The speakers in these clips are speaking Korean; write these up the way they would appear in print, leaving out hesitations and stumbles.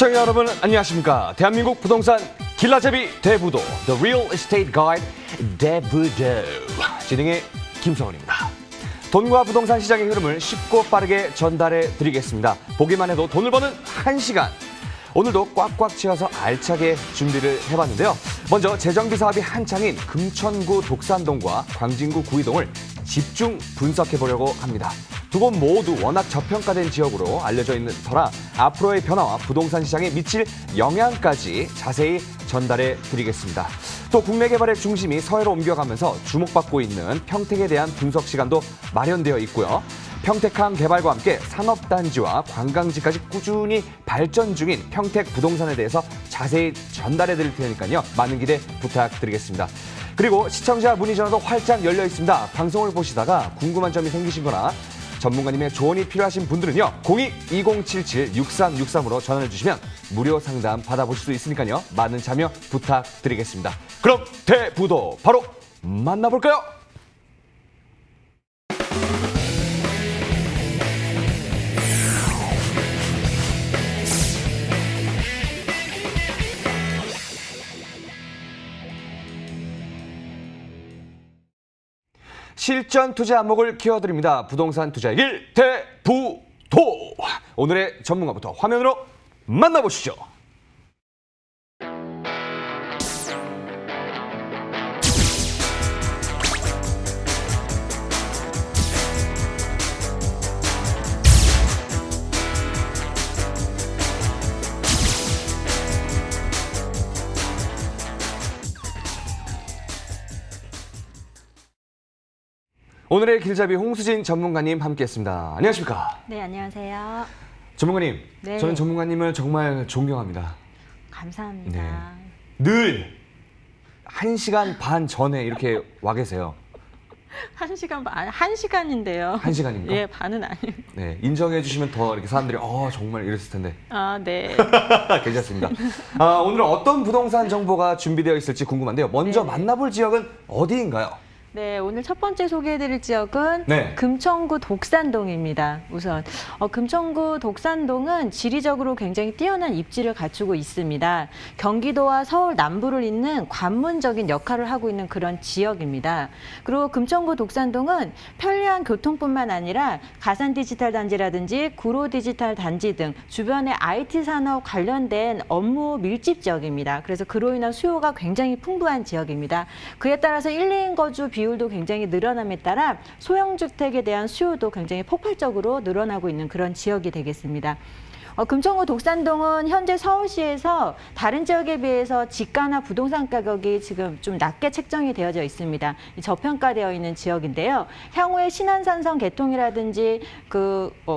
시청자 여러분 안녕하십니까. 대한민국 부동산 길라잡이 대부도 The Real Estate Guide 대부도 진행의 김성훈입니다. 돈과 부동산 시장의 흐름을 쉽고 빠르게 전달해 드리겠습니다. 보기만 해도 돈을 버는 1시간. 오늘도 꽉꽉 채워서 알차게 준비를 해봤는데요. 먼저 재정비 사업이 한창인 금천구 독산동과 광진구 구이동을 집중 분석해보려고 합니다. 두 곳 모두 워낙 저평가된 지역으로 알려져 있는 터라 앞으로의 변화와 부동산 시장에 미칠 영향까지 자세히 전달해 드리겠습니다. 또 국내 개발의 중심이 서해로 옮겨가면서 주목받고 있는 평택에 대한 분석 시간도 마련되어 있고요. 평택항 개발과 함께 산업단지와 관광지까지 꾸준히 발전 중인 평택 부동산에 대해서 자세히 전달해 드릴 테니까요. 많은 기대 부탁드리겠습니다. 그리고 시청자 문의 전화도 활짝 열려 있습니다. 방송을 보시다가 궁금한 점이 생기신 거나 전문가님의 조언이 필요하신 분들은요. 02-2077-6363으로 전화를 주시면 무료 상담 받아보실 수 있으니까요. 많은 참여 부탁드리겠습니다. 그럼 대부도 바로 만나볼까요? 실전 투자 안목을 키워드립니다. 부동산 투자의 길 대부도. 오늘의 전문가부터 화면으로 만나보시죠. 오늘의 길잡이 홍수진 전문가님 함께했습니다. 안녕하십니까? 네, 안녕하세요. 전문가님, 네. 저는 전문가님을 정말 존경합니다. 감사합니다. 네. 늘 1시간 반 전에 이렇게 와 계세요. 1시간 반, 1시간인데요. 1시간입니까? 예, 반은 아니에요. 네, 인정해 주시면 더 이렇게 사람들이 정말 이랬을 텐데. 아, 네. 괜찮습니다. 오늘은 어떤 부동산 정보가 준비되어 있을지 궁금한데요. 먼저 네. 만나볼 지역은 어디인가요? 네, 오늘 첫 번째 소개해드릴 지역은 네. 금천구 독산동입니다. 우선 금천구 독산동은 지리적으로 굉장히 뛰어난 입지를 갖추고 있습니다. 경기도와 서울 남부를 잇는 관문적인 역할을 하고 있는 그런 지역입니다. 그리고 금천구 독산동은 편리한 교통뿐만 아니라 가산 디지털 단지라든지 구로 디지털 단지 등 주변의 IT 산업 관련된 업무 밀집 지역입니다. 그래서 그로 인한 수요가 굉장히 풍부한 지역입니다. 그에 따라서 1, 2인 거주 비율도 굉장히 늘어남에 따라 소형주택에 대한 수요도 굉장히 폭발적으로 늘어나고 있는 그런 지역이 되겠습니다. 금천구 독산동은 현재 서울시에서 다른 지역에 비해서 지가나 부동산 가격이 지금 좀 낮게 책정이 되어져 있습니다. 저평가되어 있는 지역인데요. 향후에 신안산성 개통이라든지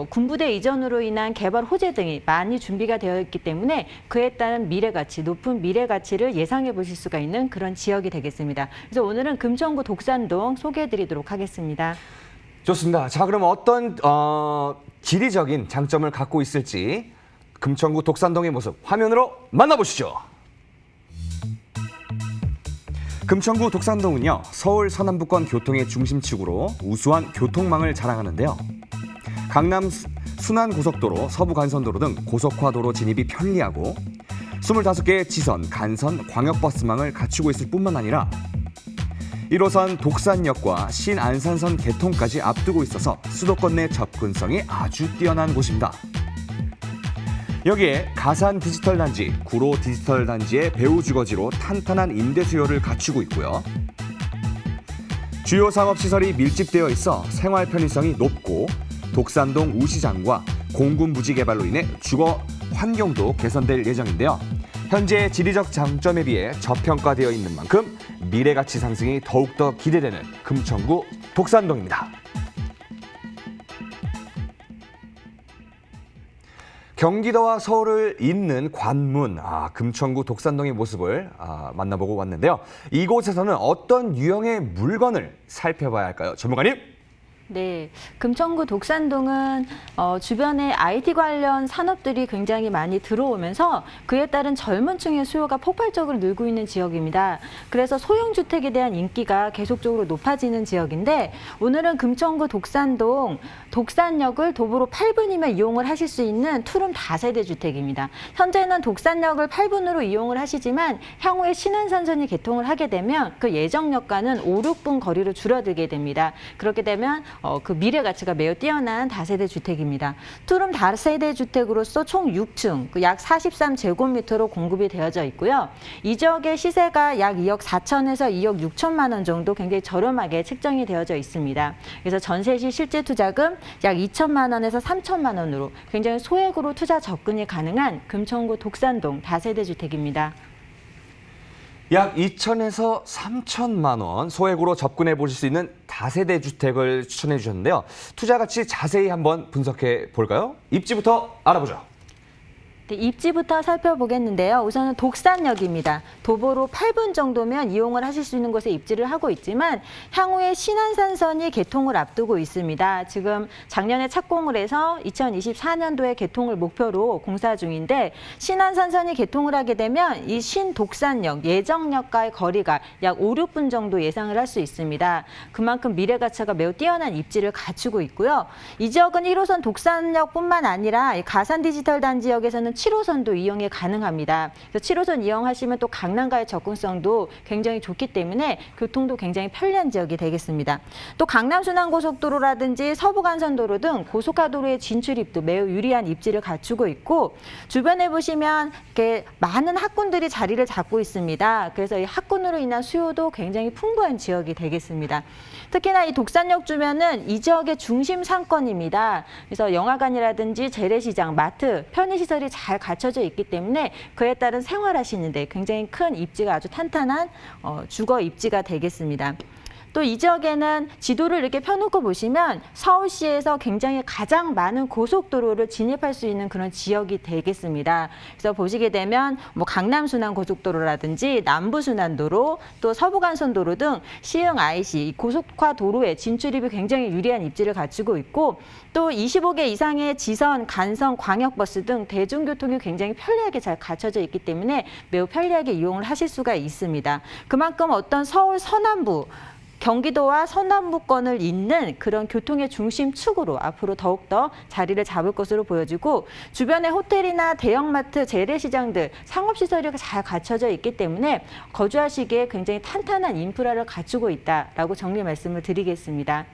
군부대 이전으로 인한 개발 호재 등이 많이 준비가 되어 있기 때문에 그에 따른 미래 가치, 높은 미래 가치를 예상해 보실 수가 있는 그런 지역이 되겠습니다. 그래서 오늘은 금천구 독산동 소개해 드리도록 하겠습니다. 좋습니다. 자, 그럼 어떤 지리적인 장점을 갖고 있을지 금천구 독산동의 모습 화면으로 만나보시죠. 금천구 독산동은요, 서울 서남부권 교통의 중심축으로 우수한 교통망을 자랑하는데요. 강남 순환고속도로, 서부간선도로 등 고속화도로 진입이 편리하고 25개의 지선, 간선, 광역버스망을 갖추고 있을 뿐만 아니라 1호선 독산역과 신안산선 개통까지 앞두고 있어서 수도권 내 접근성이 아주 뛰어난 곳입니다. 여기에 가산 디지털 단지, 구로 디지털 단지의 배후 주거지로 탄탄한 임대 수요를 갖추고 있고요. 주요 상업시설이 밀집되어 있어 생활 편의성이 높고 독산동 우시장과 공군 부지 개발로 인해 주거 환경도 개선될 예정인데요. 현재 지리적 장점에 비해 저평가되어 있는 만큼 미래가치 상승이 더욱더 기대되는 금천구 독산동입니다. 경기도와 서울을 잇는 관문, 금천구 독산동의 모습을 만나보고 왔는데요. 이곳에서는 어떤 유형의 물건을 살펴봐야 할까요? 전문가님? 네, 금천구 독산동은 주변에 IT 관련 산업들이 굉장히 많이 들어오면서 그에 따른 젊은 층의 수요가 폭발적으로 늘고 있는 지역입니다. 그래서 소형주택에 대한 인기가 계속적으로 높아지는 지역인데 오늘은 금천구 독산동 독산역을 도보로 8분이면 이용을 하실 수 있는 투룸 다세대 주택입니다. 현재는 독산역을 8분으로 이용을 하시지만 향후에 신안산선이 개통을 하게 되면 그 예정역과는 5, 6분 거리로 줄어들게 됩니다. 그렇게 되면 그 미래 가치가 매우 뛰어난 다세대 주택입니다. 투룸 다세대 주택으로서 총 6층, 약 43제곱미터로 공급이 되어져 있고요. 이 지역의 시세가 약 2억 4천에서 2억 6천만 원 정도 굉장히 저렴하게 책정이 되어져 있습니다. 그래서 전세 시 실제 투자금 약 2천만 원에서 3천만 원으로 굉장히 소액으로 투자 접근이 가능한 금천구 독산동 다세대 주택입니다. 약 2천에서 3천만 원 소액으로 접근해 보실 수 있는 다세대 주택을 추천해 주셨는데요. 투자 가치 자세히 한번 분석해 볼까요? 입지부터 알아보죠. 네, 입지부터 살펴보겠는데요. 우선은 독산역입니다. 도보로 8분 정도면 이용을 하실 수 있는 곳에 입지를 하고 있지만 향후에 신안산선이 개통을 앞두고 있습니다. 지금 작년에 착공을 해서 2024년도에 개통을 목표로 공사 중인데 신안산선이 개통을 하게 되면 이 신독산역, 예정역과의 거리가 약 5, 6분 정도 예상을 할 수 있습니다. 그만큼 미래 가치가 매우 뛰어난 입지를 갖추고 있고요. 이 지역은 1호선 독산역뿐만 아니라 가산 디지털 단지역에서는 7호선도 이용이 가능합니다. 그래서 7호선 이용하시면 또 강남과의 접근성도 굉장히 좋기 때문에 교통도 굉장히 편리한 지역이 되겠습니다. 또 강남순환고속도로라든지 서부간선도로 등 고속화도로의 진출입도 매우 유리한 입지를 갖추고 있고 주변에 보시면 이렇게 많은 학군들이 자리를 잡고 있습니다. 그래서 이 학군으로 인한 수요도 굉장히 풍부한 지역이 되겠습니다. 특히나 이 독산역 주변은 이 지역의 중심 상권입니다. 그래서 영화관이라든지 재래시장, 마트, 편의시설이 잘 갖춰져 있기 때문에 그에 따른 생활하시는데 굉장히 큰 입지가 아주 탄탄한 주거 입지가 되겠습니다. 또 이 지역에는 지도를 이렇게 펴놓고 보시면 서울시에서 굉장히 가장 많은 고속도로를 진입할 수 있는 그런 지역이 되겠습니다. 그래서 보시게 되면 뭐 강남순환고속도로라든지 남부순환도로 또 서부간선도로 등 시흥 IC 고속화 도로의 진출입이 굉장히 유리한 입지를 갖추고 있고 또 25개 이상의 지선, 간선, 광역버스 등 대중교통이 굉장히 편리하게 잘 갖춰져 있기 때문에 매우 편리하게 이용을 하실 수가 있습니다. 그만큼 어떤 서울 서남부 경기도와 서남부권을 잇는 그런 교통의 중심축으로 앞으로 더욱더 자리를 잡을 것으로 보여지고 주변에 호텔이나 대형마트, 재래시장 등 상업시설이 잘 갖춰져 있기 때문에 거주하시기에 굉장히 탄탄한 인프라를 갖추고 있다라고 정리 말씀을 드리겠습니다.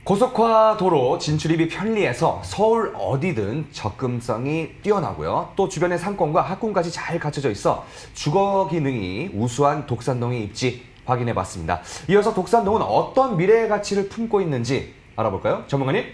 고속화 도로 진출입이 편리해서 서울 어디든 접근성이 뛰어나고요. 또 주변의 상권과 학군까지 잘 갖춰져 있어 주거 기능이 우수한 독산동의 입지 확인해 봤습니다. 이어서 독산동은 어떤 미래의 가치를 품고 있는지 알아볼까요? 전문가님.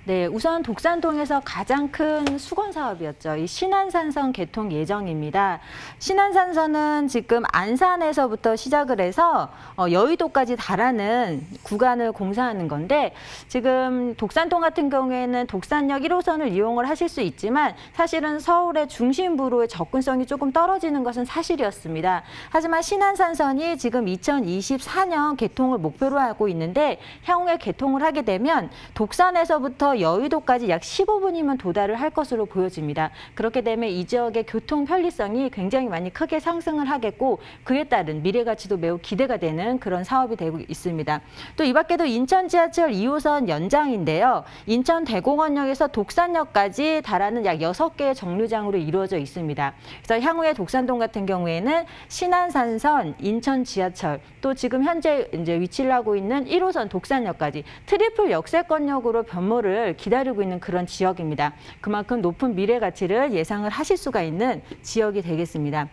네, 우선 독산동에서 가장 큰 수건 사업이었죠. 이 신안산선 개통 예정입니다. 신안산선은 지금 안산에서부터 시작을 해서 여의도까지 달하는 구간을 공사하는 건데 지금 독산동 같은 경우에는 독산역 1호선을 이용을 하실 수 있지만 사실은 서울의 중심부로의 접근성이 조금 떨어지는 것은 사실이었습니다. 하지만 신안산선이 지금 2024년 개통을 목표로 하고 있는데 향후에 개통을 하게 되면 독산에서부터 여의도까지 약 15분이면 도달을 할 것으로 보여집니다. 그렇게 되면 이 지역의 교통 편리성이 굉장히 많이 크게 상승을 하겠고 그에 따른 미래 가치도 매우 기대가 되는 그런 사업이 되고 있습니다. 또 이 밖에도 인천 지하철 2호선 연장인데요. 인천 대공원역에서 독산역까지 달하는 약 6개의 정류장으로 이루어져 있습니다. 그래서 향후에 독산동 같은 경우에는 신안산선, 인천 지하철, 또 지금 현재 이제 위치를 하고 있는 1호선 독산역까지 트리플 역세권역으로 변모를 기다리고 있는 그런 지역입니다. 그만큼 높은 미래 가치를 예상을 하실 수가 있는 지역이 되겠습니다.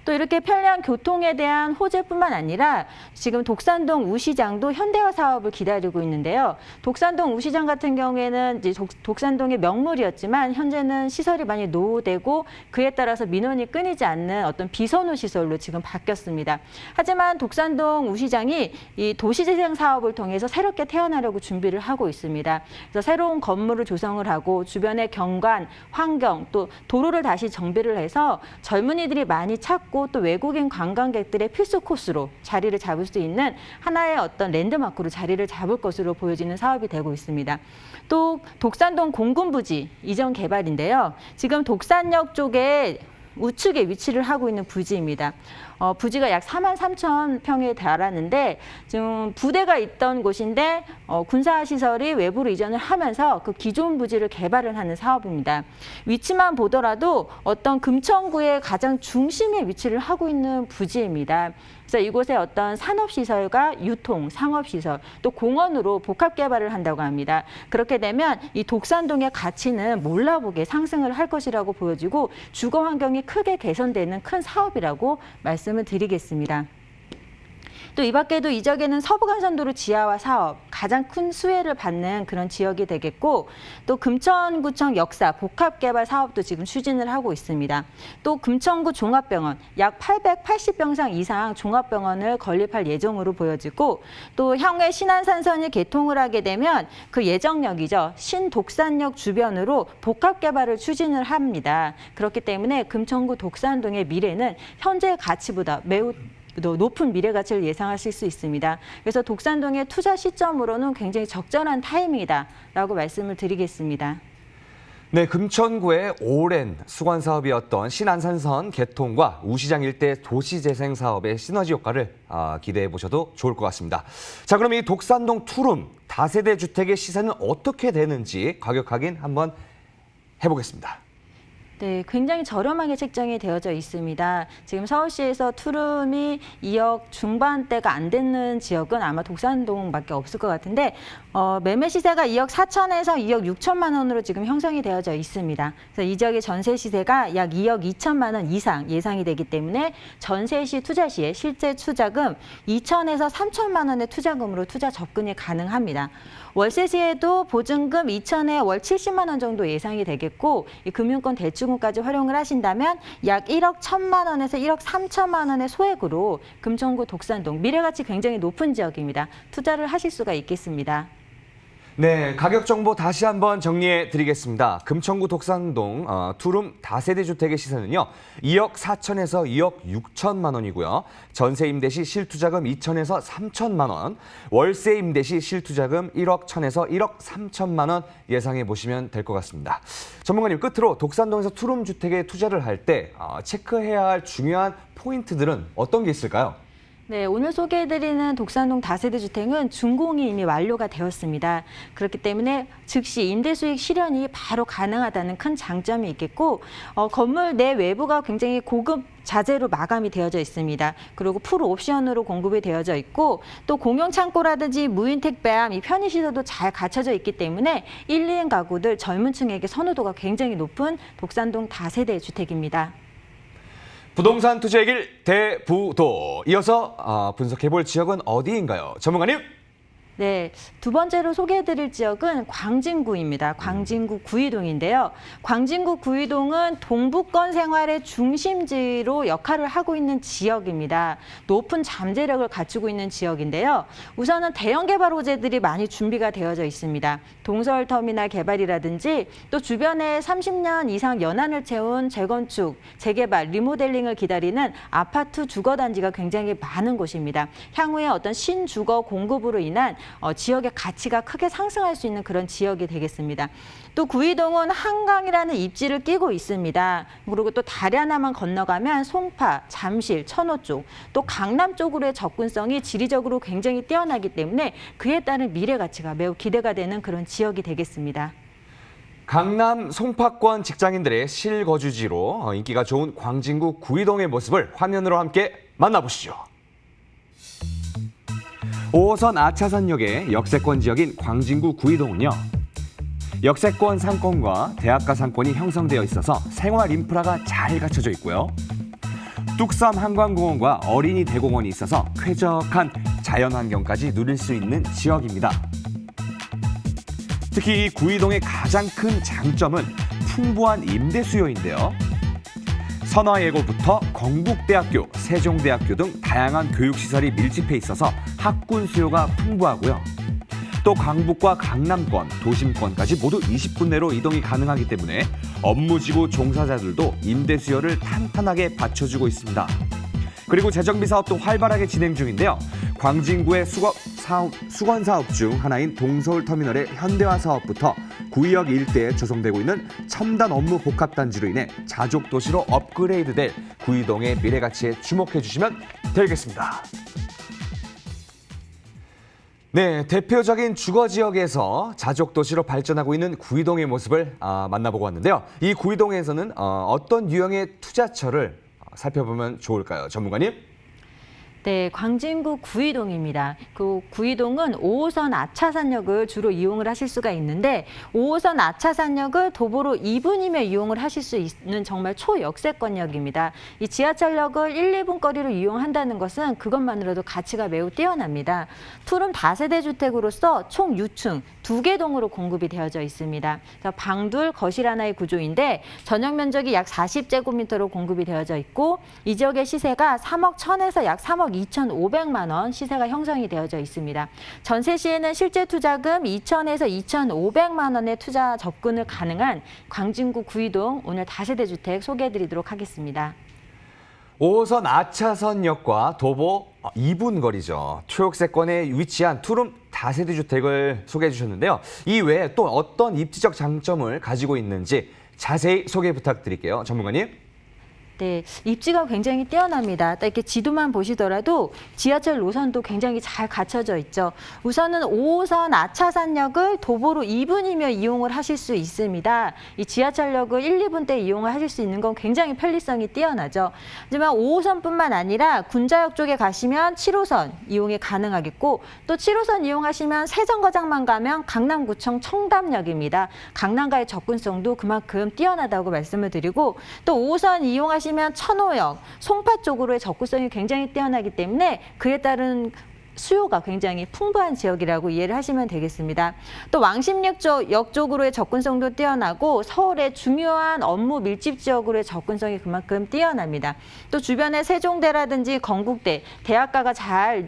또 이렇게 편리한 교통에 대한 호재뿐만 아니라 지금 독산동 우시장도 현대화 사업을 기다리고 있는데요. 독산동 우시장 같은 경우에는 이제 독산동의 명물이었지만 현재는 시설이 많이 노후되고 그에 따라서 민원이 끊이지 않는 어떤 비선호 시설로 지금 바뀌었습니다. 하지만 독산동 우시장이 이 도시재생 사업을 통해서 새롭게 태어나려고 준비를 하고 있습니다. 그래서 새로운 건물을 조성을 하고 주변의 경관, 환경, 또 도로를 다시 정비를 해서 젊은이들이 많이 찾고 받고 또 외국인 관광객들의 필수 코스로 자리를 잡을 수 있는 하나의 어떤 랜드마크로 자리를 잡을 것으로 보여지는 사업이 되고 있습니다. 또 독산동 공군부지 이전 개발인데요. 지금 독산역 쪽에 우측에 위치를 하고 있는 부지입니다. 부지가 약 43,000평에 달하는데 지금 부대가 있던 곳인데 군사시설이 외부로 이전을 하면서 그 기존 부지를 개발을 하는 사업입니다. 위치만 보더라도 어떤 금천구의 가장 중심에 위치를 하고 있는 부지입니다. 그래서 이곳에 어떤 산업시설과 유통, 상업시설, 또 공원으로 복합 개발을 한다고 합니다. 그렇게 되면 이 독산동의 가치는 몰라보게 상승을 할 것이라고 보여지고 주거 환경이 크게 개선되는 큰 사업이라고 말씀을 드리겠습니다. 또 이 밖에도 이 지역에는 서부간선도로 지하화 사업, 가장 큰 수혜를 받는 그런 지역이 되겠고 또 금천구청 역사 복합개발 사업도 지금 추진을 하고 있습니다. 또 금천구 종합병원 약 880병상 이상 종합병원을 건립할 예정으로 보여지고 또 향후에 신안산선이 개통을 하게 되면 그 예정역이죠. 신독산역 주변으로 복합개발을 추진을 합니다. 그렇기 때문에 금천구 독산동의 미래는 현재의 가치보다 매우 높은 미래 가치를 예상하실 수 있습니다. 그래서 독산동의 투자 시점으로는 굉장히 적절한 타이밍이다라고 말씀을 드리겠습니다. 네, 금천구의 오랜 수관 사업이었던 신안산선 개통과 우시장 일대 도시재생 사업의 시너지 효과를 기대해 보셔도 좋을 것 같습니다. 자, 그럼 이 독산동 투룸 다세대 주택의 시세는 어떻게 되는지 가격 확인 한번 해보겠습니다. 네, 굉장히 저렴하게 책정이 되어져 있습니다. 지금 서울시에서 투룸이 2억 중반대가 안 되는 지역은 아마 독산동밖에 없을 것 같은데 매매 시세가 2억 4천에서 2억 6천만 원으로 지금 형성이 되어져 있습니다. 그래서 이 지역의 전세 시세가 약 2억 2천만 원 이상 예상이 되기 때문에 전세 시 투자 시에 실제 투자금 2천에서 3천만 원의 투자금으로 투자 접근이 가능합니다. 월세 시에도 보증금 2천에 월 70만 원 정도 예상이 되겠고 이 금융권 대출금까지 활용을 하신다면 약 1억 1천만 원에서 1억 3천만 원의 소액으로 금천구 독산동 미래가치 굉장히 높은 지역입니다. 투자를 하실 수가 있겠습니다. 네, 가격 정보 다시 한번 정리해 드리겠습니다. 금천구 독산동 투룸 다세대 주택의 시세는요. 2억 4천에서 2억 6천만 원이고요. 전세 임대 시 실투자금 2천에서 3천만 원, 월세 임대 시 실투자금 1억 1천에서 1억 3천만 원 예상해 보시면 될 것 같습니다. 전문가님, 끝으로 독산동에서 투룸 주택에 투자를 할 때 체크해야 할 중요한 포인트들은 어떤 게 있을까요? 네, 오늘 소개해드리는 독산동 다세대 주택은 준공이 이미 완료가 되었습니다. 그렇기 때문에 즉시 임대 수익 실현이 바로 가능하다는 큰 장점이 있겠고 건물 내 외부가 굉장히 고급 자재로 마감이 되어져 있습니다. 그리고 풀 옵션으로 공급이 되어져 있고 또 공용 창고라든지 무인 택배함, 이 편의시설도 잘 갖춰져 있기 때문에 1, 2인 가구들 젊은 층에게 선호도가 굉장히 높은 독산동 다세대 주택입니다. 부동산 투자의 길 대부도. 이어서 분석해볼 지역은 어디인가요? 전문가님. 네, 두 번째로 소개해드릴 지역은 광진구입니다. 광진구 구이동인데요. 광진구 구이동은 동부권 생활의 중심지로 역할을 하고 있는 지역입니다. 높은 잠재력을 갖추고 있는 지역인데요. 우선은 대형 개발 호재들이 많이 준비가 되어져 있습니다. 동서울터미널 개발이라든지 또 주변에 30년 이상 연한을 채운 재건축, 재개발, 리모델링을 기다리는 아파트 주거단지가 굉장히 많은 곳입니다. 향후에 어떤 신주거 공급으로 인한 지역의 가치가 크게 상승할 수 있는 그런 지역이 되겠습니다. 또 구이동은 한강이라는 입지를 끼고 있습니다. 그리고 또 다리 하나만 건너가면 송파, 잠실, 천호 쪽, 또 강남 쪽으로의 접근성이 지리적으로 굉장히 뛰어나기 때문에 그에 따른 미래 가치가 매우 기대가 되는 그런 지역이 되겠습니다. 강남 송파권 직장인들의 실거주지로 인기가 좋은 광진구 구이동의 모습을 화면으로 함께 만나보시죠. 5호선 아차산역의 역세권 지역인 광진구 구이동은요. 역세권 상권과 대학가 상권이 형성되어 있어서 생활 인프라가 잘 갖춰져 있고요. 뚝섬 한강공원과 어린이 대공원이 있어서 쾌적한 자연환경까지 누릴 수 있는 지역입니다. 특히 이 구이동의 가장 큰 장점은 풍부한 임대 수요인데요. 선화예고부터 건국대학교, 세종대학교 등 다양한 교육시설이 밀집해 있어서 학군 수요가 풍부하고요. 또 강북과 강남권, 도심권까지 모두 20분 내로 이동이 가능하기 때문에 업무지구 종사자들도 임대 수요를 탄탄하게 받쳐주고 있습니다. 그리고 재정비 사업도 활발하게 진행 중인데요. 광진구의 수건 사업 중 하나인 동서울터미널의 현대화 사업부터 구의역 일대에 조성되고 있는 첨단 업무 복합단지로 인해 자족 도시로 업그레이드될 구이동의 미래 가치에 주목해 주시면 되겠습니다. 네, 대표적인 주거 지역에서 자족 도시로 발전하고 있는 구이동의 모습을 만나보고 왔는데요. 이 구이동에서는 어떤 유형의 투자처를 살펴보면 좋을까요, 전문가님? 네, 광진구 구이동입니다. 그 구이동은 5호선 아차산역을 주로 이용을 하실 수가 있는데 5호선 아차산역을 도보로 2분이면 이용을 하실 수 있는 정말 초역세권역입니다. 이 지하철역을 1, 2분 거리로 이용한다는 것은 그것만으로도 가치가 매우 뛰어납니다. 투룸 다세대 주택으로서 총 6층, 2개 동으로 공급이 되어져 있습니다. 방둘, 거실 하나의 구조인데 전용 면적이 약 40제곱미터로 공급이 되어져 있고 이 지역의 시세가 3억 1천에서 약 3억 2,500만 원 시세가 형성이 되어져 있습니다. 전세 시에는 실제 투자금 2천에서 2,500만 원의 투자 접근을 가능한 광진구 구이동 오늘 다세대 주택 소개해드리도록 하겠습니다. 5호선 아차선역과 도보 2분 거리죠. 초역세권에 위치한 투룸 다세대 주택을 소개해 주셨는데요. 이 외에 또 어떤 입지적 장점을 가지고 있는지 자세히 소개 부탁드릴게요. 전문가님. 네, 입지가 굉장히 뛰어납니다. 이렇게 지도만 보시더라도 지하철 노선도 굉장히 잘 갖춰져 있죠. 우선은 5호선 아차산역을 도보로 2분이면 이용을 하실 수 있습니다. 이 지하철역을 1, 2분 때 이용을 하실 수 있는 건 굉장히 편리성이 뛰어나죠. 하지만 5호선뿐만 아니라 군자역 쪽에 가시면 7호선 이용이 가능하겠고 또 7호선 이용하시면 세정거장만 가면 강남구청 청담역입니다. 강남과의 접근성도 그만큼 뛰어나다고 말씀을 드리고 또 5호선 이용하시면 천호역, 송파 쪽으로의 접근성이 굉장히 뛰어나기 때문에 그에 따른 수요가 굉장히 풍부한 지역이라고 이해를 하시면 되겠습니다. 또 왕십리역 쪽으로의 접근성도 뛰어나고 서울의 중요한 업무 밀집 지역으로의 접근성이 그만큼 뛰어납니다. 또 주변에 세종대라든지 건국대, 대학가가 잘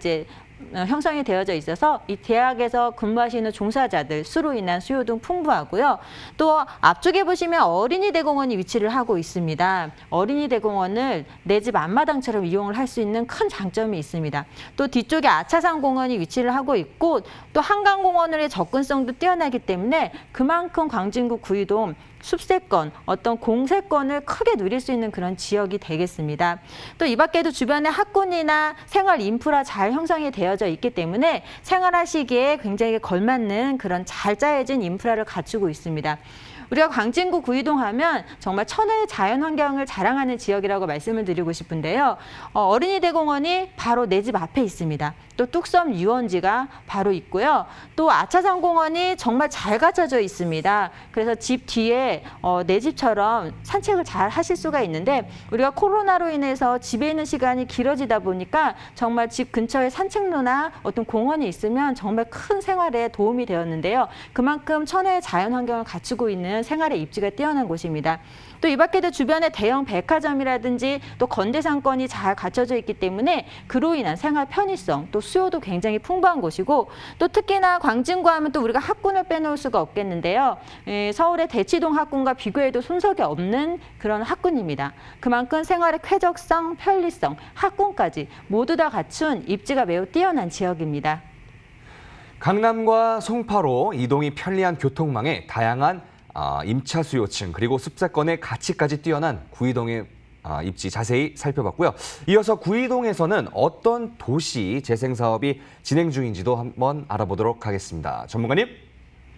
형성이 되어져 있어서 이 대학에서 근무하시는 종사자들 수로 인한 수요 등 풍부하고요. 또 앞쪽에 보시면 어린이 대공원이 위치를 하고 있습니다. 어린이 대공원을 내 집 앞마당처럼 이용을 할 수 있는 큰 장점이 있습니다. 또 뒤쪽에 아차산 공원이 위치를 하고 있고 또 한강공원의 접근성도 뛰어나기 때문에 그만큼 광진구 구이동 숲세권, 어떤 공세권을 크게 누릴 수 있는 그런 지역이 되겠습니다. 또 이 밖에도 주변에 학군이나 생활 인프라 잘 형성이 되어져 있기 때문에 생활하시기에 굉장히 걸맞는 그런 잘 짜여진 인프라를 갖추고 있습니다. 우리가 광진구 구이동 하면 정말 천혜의 자연 환경을 자랑하는 지역이라고 말씀을 드리고 싶은데요. 어린이 대공원이 바로 내 집 앞에 있습니다. 또 뚝섬 유원지가 바로 있고요. 또 아차산 공원이 정말 잘 갖춰져 있습니다. 그래서 집 뒤에 내 집처럼 산책을 잘 하실 수가 있는데 우리가 코로나로 인해서 집에 있는 시간이 길어지다 보니까 정말 집 근처에 산책로나 어떤 공원이 있으면 정말 큰 생활에 도움이 되었는데요. 그만큼 천혜의 자연 환경을 갖추고 있는 생활의 입지가 뛰어난 곳입니다. 또 이 밖에도 주변에 대형 백화점이라든지 또 건대 상권이 잘 갖춰져 있기 때문에 그로 인한 생활 편의성 또 수요도 굉장히 풍부한 곳이고 또 특히나 광진구 하면 또 우리가 학군을 빼놓을 수가 없겠는데요. 서울의 대치동 학군과 비교해도 손석이 없는 그런 학군입니다. 그만큼 생활의 쾌적성, 편리성, 학군까지 모두 다 갖춘 입지가 매우 뛰어난 지역입니다. 강남과 송파로 이동이 편리한 교통망에 다양한 임차 수요층 그리고 숲세권의 가치까지 뛰어난 구이동의 입지 자세히 살펴봤고요. 이어서 구이동에서는 어떤 도시 재생 사업이 진행 중인지도 한번 알아보도록 하겠습니다. 전문가님.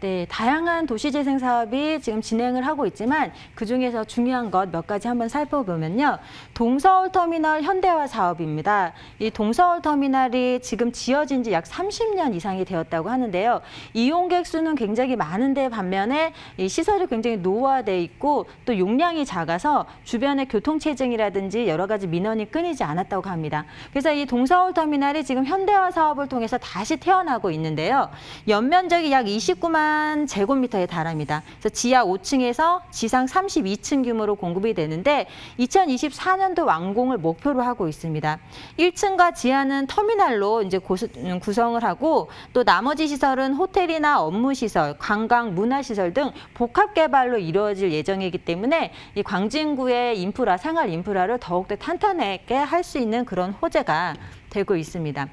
네, 다양한 도시재생 사업이 지금 진행을 하고 있지만 그중에서 중요한 것 몇 가지 한번 살펴보면요. 동서울터미널 현대화 사업입니다. 이 동서울터미널이 지금 지어진 지 약 30년 이상이 되었다고 하는데요. 이용객 수는 굉장히 많은데 반면에 이 시설이 굉장히 노후화돼 있고 또 용량이 작아서 주변의 교통체증이라든지 여러 가지 민원이 끊이지 않았다고 합니다. 그래서 이 동서울터미널이 지금 현대화 사업을 통해서 다시 태어나고 있는데요. 연면적이 약 29만 200만 제곱미터에 달합니다. 그래서 지하 5층에서 지상 32층 규모로 공급이 되는데 2024년도 완공을 목표로 하고 있습니다. 1층과 지하는 터미널로 이제 구성을 하고 또 나머지 시설은 호텔이나 업무시설, 관광, 문화시설 등 복합 개발로 이루어질 예정이기 때문에 이 광진구의 인프라, 생활 인프라를 더욱더 탄탄하게 할 수 있는 그런 호재가 되고 있습니다.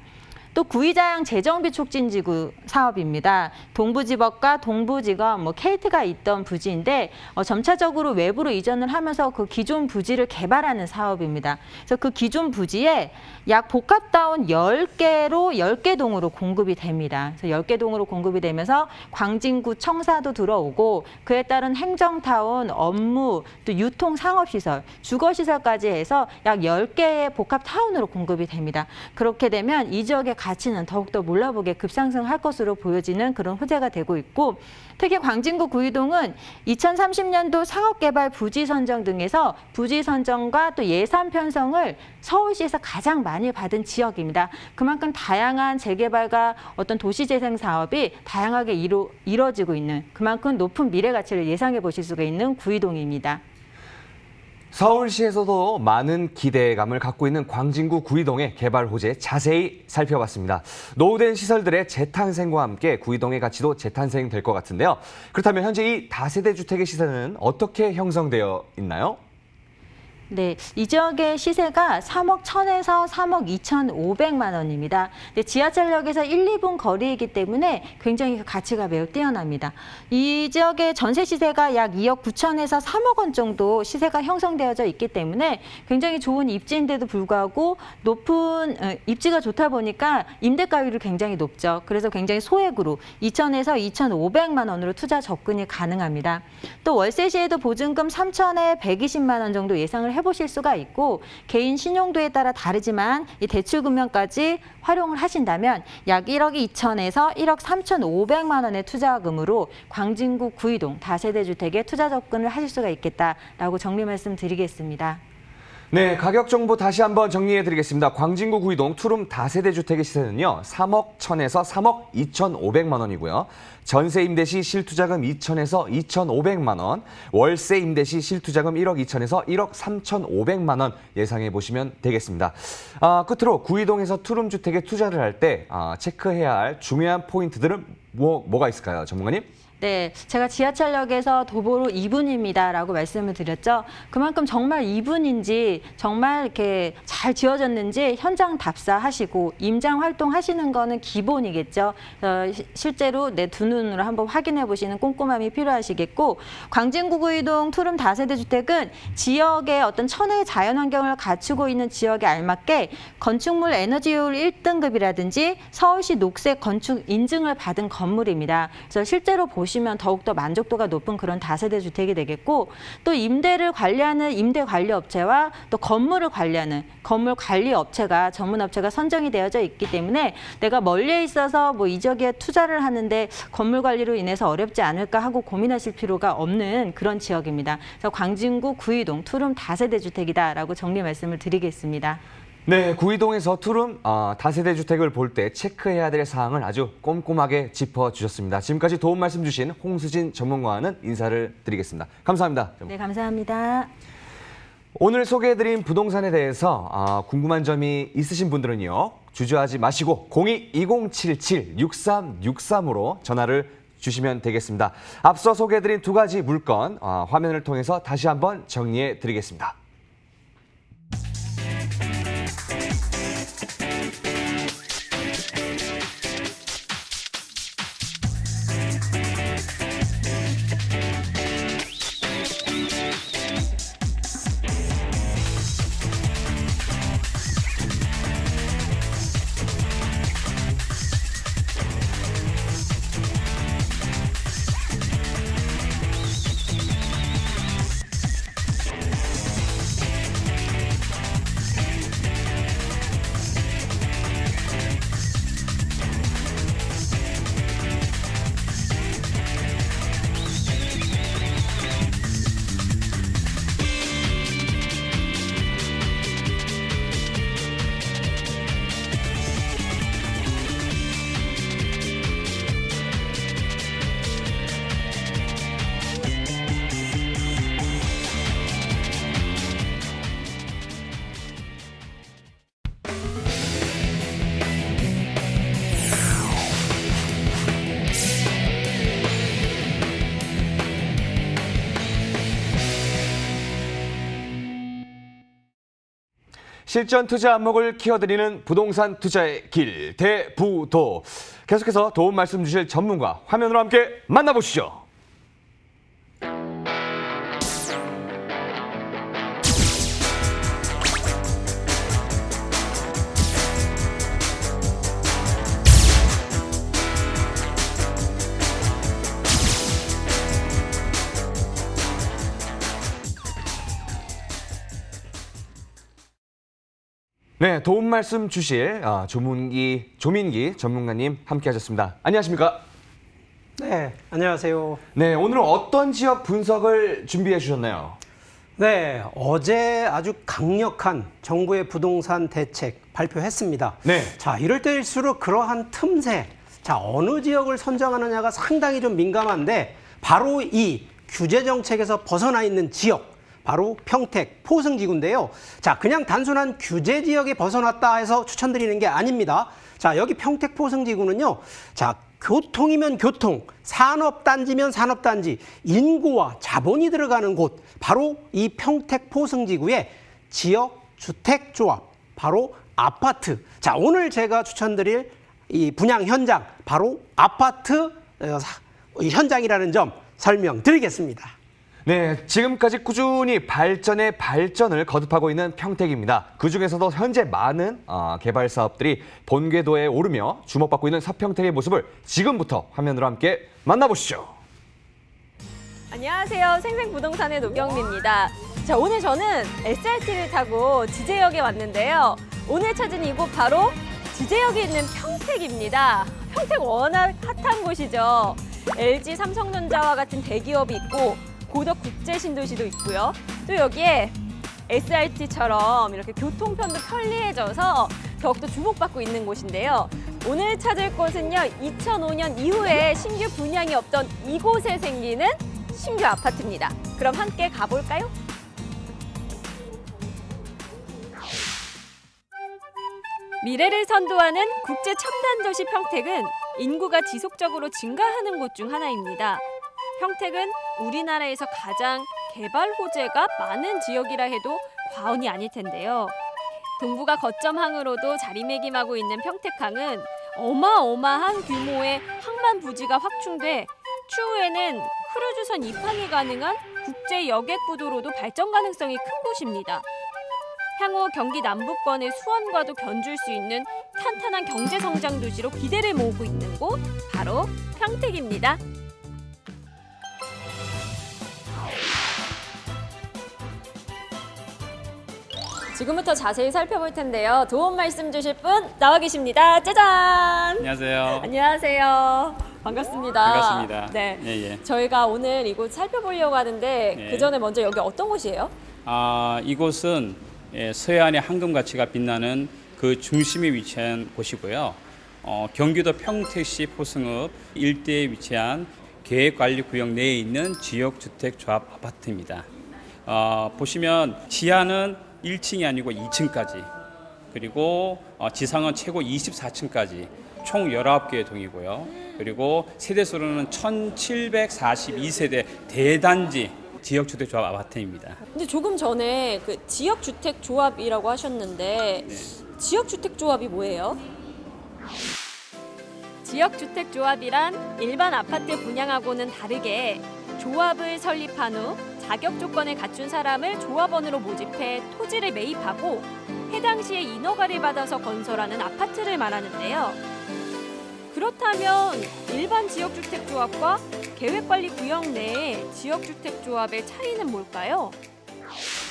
또 구이자양 재정비 촉진지구 사업입니다. 동부지법과 동부지검, KT가 있던 부지인데 점차적으로 외부로 이전을 하면서 그 기존 부지를 개발하는 사업입니다. 그래서 그 기존 부지에 약 복합다운 10개로 10개 동으로 공급이 됩니다. 그래서 10개 동으로 공급이 되면서 광진구 청사도 들어오고 그에 따른 행정타운, 업무, 또 유통 상업시설, 주거시설까지 해서 약 10개의 복합타운으로 공급이 됩니다. 그렇게 되면 이 지역의 가치는 더욱더 몰라보게 급상승할 것으로 보여지는 그런 호재가 되고 있고 특히 광진구 구이동은 2030년도 상업개발 부지 선정 등에서 부지 선정과 또 예산 편성을 서울시에서 가장 많이 받은 지역입니다. 그만큼 다양한 재개발과 어떤 도시재생 사업이 다양하게 이루어지고 있는 그만큼 높은 미래 가치를 예상해 보실 수가 있는 구이동입니다. 서울시에서도 많은 기대감을 갖고 있는 광진구 구이동의 개발 호재 자세히 살펴봤습니다. 노후된 시설들의 재탄생과 함께 구이동의 가치도 재탄생될 것 같은데요. 그렇다면 현재 이 다세대 주택의 시세는 어떻게 형성되어 있나요? 네, 이 지역의 시세가 3억 1천에서 3억 2,500만 원입니다. 근데 지하철역에서 1, 2분 거리이기 때문에 굉장히 그 가치가 매우 뛰어납니다. 이 지역의 전세 시세가 약 2억 9천에서 3억 원 정도 시세가 형성되어져 있기 때문에 굉장히 좋은 입지인데도 불구하고 높은 입지가 좋다 보니까 임대가율이 굉장히 높죠. 그래서 굉장히 소액으로 2천에서 2,500만 원으로 투자 접근이 가능합니다. 또 월세 시에도 보증금 3천에 120만 원 정도 예상을 해보실 수가 있고 개인 신용도에 따라 다르지만 이 대출금융까지 활용을 하신다면 약 1억 2천에서 1억 3,500만 원의 투자금으로 광진구 구이동 다세대 주택에 투자 접근을 하실 수가 있겠다라고 정리 말씀드리겠습니다. 네, 가격 정보 다시 한번 정리해드리겠습니다. 광진구 구이동 투룸 다세대 주택의 시세는요. 3억 1천에서 3억 2,500만 원이고요. 전세 임대 시 실투자금 2천에서 2,500만 원, 월세 임대 시 실투자금 1억 2천에서 1억 3,500만 원 예상해 보시면 되겠습니다. 끝으로 구이동에서 투룸 주택에 투자를 할 때 체크해야 할 중요한 포인트들은 뭐가 있을까요, 전문가님? 네, 제가 지하철역에서 도보로 2분입니다라고 말씀을 드렸죠. 그만큼 정말 2분인지 정말 이렇게 잘 지어졌는지 현장 답사하시고 임장 활동하시는 거는 기본이겠죠. 실제로 내 두 눈으로 한번 확인해 보시는 꼼꼼함이 필요하시겠고 광진구 구이동 투룸 다세대 주택은 지역의 어떤 천혜의 자연환경을 갖추고 있는 지역에 알맞게 건축물 에너지효율 1등급이라든지 서울시 녹색 건축 인증을 받은 건물입니다. 그래서 실제로 보시면 더욱더 만족도가 높은 그런 다세대 주택이 되겠고 또 임대를 관리하는 임대 관리 업체와 또 건물을 관리하는 건물 관리 업체가 전문 업체가 선정이 되어져 있기 때문에 내가 멀리에 있어서 이 지역에 투자를 하는데 건물 관리로 인해서 어렵지 않을까 하고 고민하실 필요가 없는 그런 지역입니다. 그래서 광진구 구이동 투룸 다세대 주택이다라고 정리 말씀을 드리겠습니다. 네, 구이동에서 투룸 다세대 주택을 볼 때 체크해야 될 사항을 아주 꼼꼼하게 짚어주셨습니다. 지금까지 도움 말씀 주신 홍수진 전문가와는 인사를 드리겠습니다. 감사합니다. 네, 감사합니다. 오늘 소개해드린 부동산에 대해서 궁금한 점이 있으신 분들은요. 주저하지 마시고 02-2077-6363으로 전화를 주시면 되겠습니다. 앞서 소개해드린 두 가지 물건 화면을 통해서 다시 한번 정리해 드리겠습니다. 실전 투자 안목을 키워드리는 부동산 투자의 길, 대부도. 계속해서 도움 말씀 주실 전문가 화면으로 함께 만나보시죠. 네, 도움 말씀 주실 조민기 전문가님 함께하셨습니다. 안녕하십니까? 네, 안녕하세요. 네, 오늘은 어떤 지역 분석을 준비해 주셨나요? 네, 어제 아주 강력한 정부의 부동산 대책 발표했습니다. 네. 자, 이럴 때일수록 그러한 틈새, 자, 어느 지역을 선정하느냐가 상당히 좀 민감한데 바로 이 규제 정책에서 벗어나 있는 지역, 바로 평택, 포승지구인데요. 자, 그냥 단순한 규제 지역에 벗어났다 해서 추천드리는 게 아닙니다. 자, 여기 평택 포승지구는요. 자, 교통이면 교통, 산업단지면 산업단지, 인구와 자본이 들어가는 곳, 바로 이 평택 포승지구의 지역 주택조합, 바로 아파트. 자, 오늘 제가 추천드릴 이 분양 현장, 바로 아파트 현장이라는 점 설명드리겠습니다. 네, 지금까지 꾸준히 발전의 발전을 거듭하고 있는 평택입니다. 그중에서도 현재 많은 개발 사업들이 본궤도에 오르며 주목받고 있는 서평택의 모습을 지금부터 화면으로 함께 만나보시죠. 안녕하세요. 생생부동산의 노경미입니다. 자, 오늘 저는 SRT를 타고 지제역에 왔는데요. 오늘 찾은 이곳 바로 지제역에 있는 평택입니다. 평택 워낙 핫한 곳이죠. LG, 삼성전자와 같은 대기업이 있고 고덕 국제신도시도 있고요. 또 여기에 SRT처럼 이렇게 교통편도 편리해져서 더욱더 주목받고 있는 곳인데요. 오늘 찾을 곳은요, 2005년 이후에 신규 분양이 없던 이곳에 생기는 신규 아파트입니다. 그럼 함께 가볼까요? 미래를 선도하는 국제 첨단 도시 평택은 인구가 지속적으로 증가하는 곳 중 하나입니다. 평택은 우리나라에서 가장 개발 호재가 많은 지역이라 해도 과언이 아닐 텐데요. 동부가 거점항으로도 자리매김하고 있는 평택항은 어마어마한 규모의 항만 부지가 확충돼 추후에는 크루즈선 입항이 가능한 국제 여객 구도로도 발전 가능성이 큰 곳입니다. 향후 경기 남부권의 수원과도 견줄 수 있는 탄탄한 경제 성장 도시로 기대를 모으고 있는 곳 바로 평택입니다. 지금부터 자세히 살펴볼 텐데요. 도움 말씀 주실 분 나와 계십니다. 짜잔! 안녕하세요. 안녕하세요. 반갑습니다. 반갑습니다. 네. 예. 저희가 오늘 이곳 살펴보려고 하는데 네. 그 전에 먼저 여기 어떤 곳이에요? 이곳은 서해안의 황금 가치가 빛나는 그 중심에 위치한 곳이고요. 경기도 평택시 포승읍 일대에 위치한 계획관리구역 내에 있는 지역주택조합 아파트입니다. 보시면 지하는 1층이 아니고 2층까지, 그리고 지상은 최고 24층까지 총 19개의 동이고요. 그리고 세대수로는 1742세대 대단지 지역주택조합 아파트입니다. 근데 조금 전에 그 지역주택조합이라고 하셨는데 지역주택조합이 뭐예요? 지역주택조합이란 일반 아파트 분양하고는 다르게 조합을 설립한 후 자격 조건을 갖춘 사람을 조합원으로 모집해 토지를 매입하고 해당 시에 인허가를 받아서 건설하는 아파트를 말하는데요. 그렇다면 일반 지역주택조합과 계획관리구역 내의 지역주택조합의 차이는 뭘까요?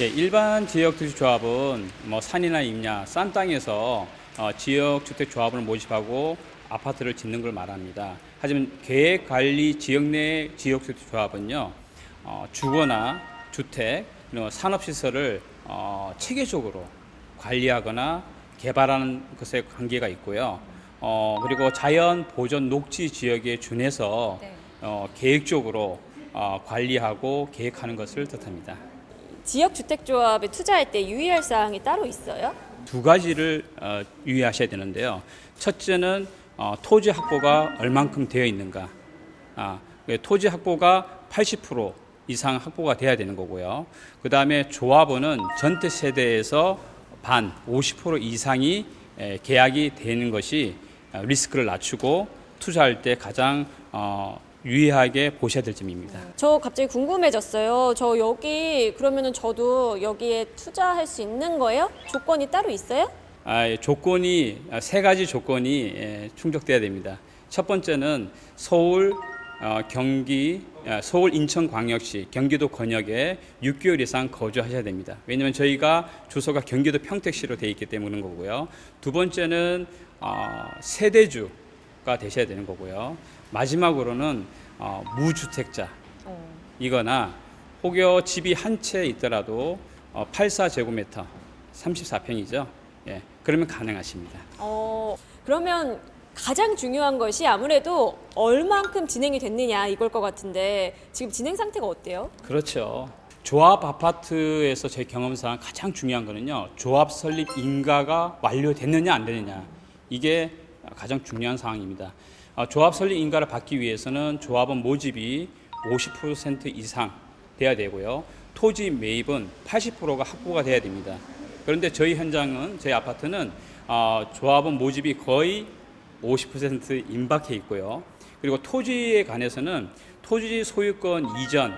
일반 지역주택조합은 산이나 임야, 싼 땅에서 지역주택조합을 모집하고 아파트를 짓는 걸 말합니다. 하지만 계획관리 지역 내 지역주택조합은요, 주거나 주택, 산업시설을 체계적으로 관리하거나 개발하는 것에 관계가 있고요. 그리고 자연 보존 녹지 지역에 준해서 계획적으로 관리하고 계획하는 것을 뜻합니다. 지역주택조합에 투자할 때 유의할 사항이 따로 있어요? 두 가지를 유의하셔야 되는데요. 첫째는 토지 확보가 얼만큼 되어 있는가. 토지 확보가 80% 이상 확보가 돼야 되는 거고요. 그 다음에 조합원은 전체 세대에서 반 50% 이상이 계약이 되는 것이 리스크를 낮추고 투자할 때 가장 유의하게 보셔야 될 점입니다. 저 갑자기 궁금해졌어요. 저 여기 그러면은 저도 여기에 투자할 수 있는 거예요? 조건이 따로 있어요? 조건이 세 가지 조건이 충족돼야 됩니다. 첫 번째는 서울, 경기, 서울 인천광역시, 경기도 권역에 6개월 이상 거주하셔야 됩니다. 왜냐하면 저희가 주소가 경기도 평택시로 되어 있기 때문에 그런 거고요. 두 번째는 세대주가 되셔야 되는 거고요. 마지막으로는 무주택자 이거나 혹여 집이 한 채 있더라도 84제곱미터 34평이죠. 예, 그러면 가능하십니다. 그러면 가장 중요한 것이 아무래도 얼만큼 진행이 됐느냐 이걸 것 같은데 지금 진행 상태가 어때요? 그렇죠. 조합 아파트에서 제 경험상 가장 중요한 거는요. 조합 설립 인가가 완료됐느냐 안 되느냐. 이게 가장 중요한 사항입니다. 조합 설립 인가를 받기 위해서는 조합원 모집이 50% 이상 돼야 되고요. 토지 매입은 80%가 확보가 돼야 됩니다. 그런데 저희 현장은, 저희 아파트는 조합원 모집이 거의 50% 임박해 있고요. 그리고 토지에 관해서는 토지 소유권 이전